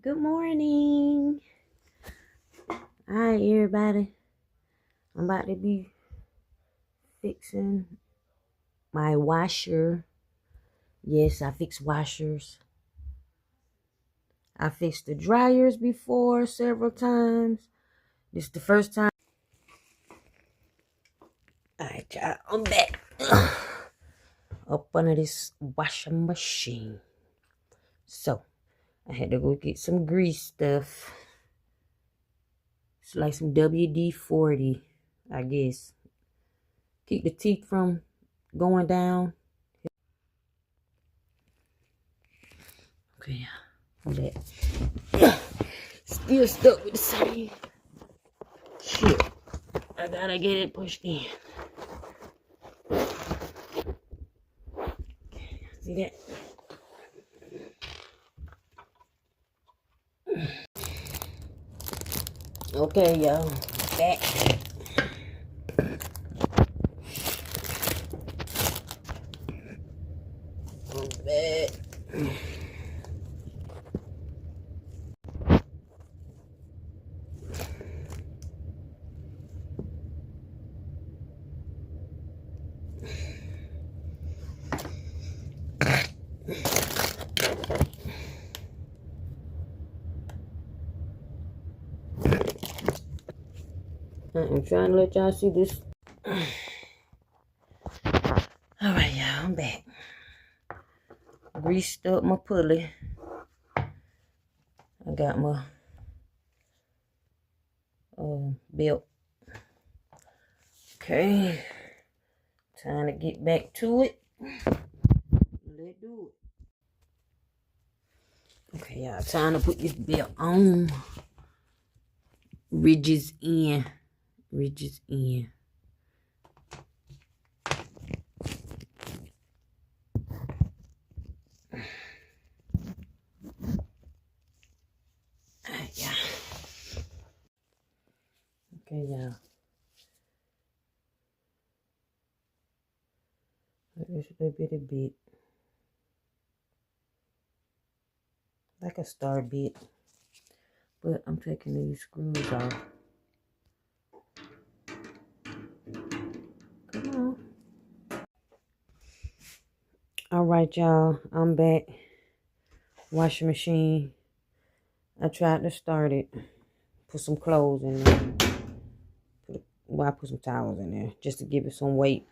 Good morning. Alright, everybody. I'm about to be fixing my washer. Yes, I fix washers. I fixed the dryers before several times. This is the first time. Alright, y'all. I'm back. Up under this washing machine. So, I had to go get some grease stuff. It's like some WD-40, I guess. Keep the teeth from going down. Okay, I'm back. Still stuck with the same shit. I gotta get it pushed in. See that? Okay, y'all. Back. I'm back. I'm trying to let y'all see this. Alright, y'all, I'm back. Greased up my pulley. I got my belt. Okay. Time to get back to it. Let's do it. Okay, y'all, time to put this belt on. Ridges in. Ridges in. Alright, y'all. Okay, y'all. Just a little bit. Like a star bit. But I'm taking these screws off. Come on. Alright, y'all. I'm back. Washing machine. I tried to start it. Put some clothes in there. I put some towels in there just to give it some weight.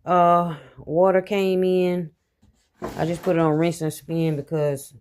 Water came in. I just put it on rinse and spin because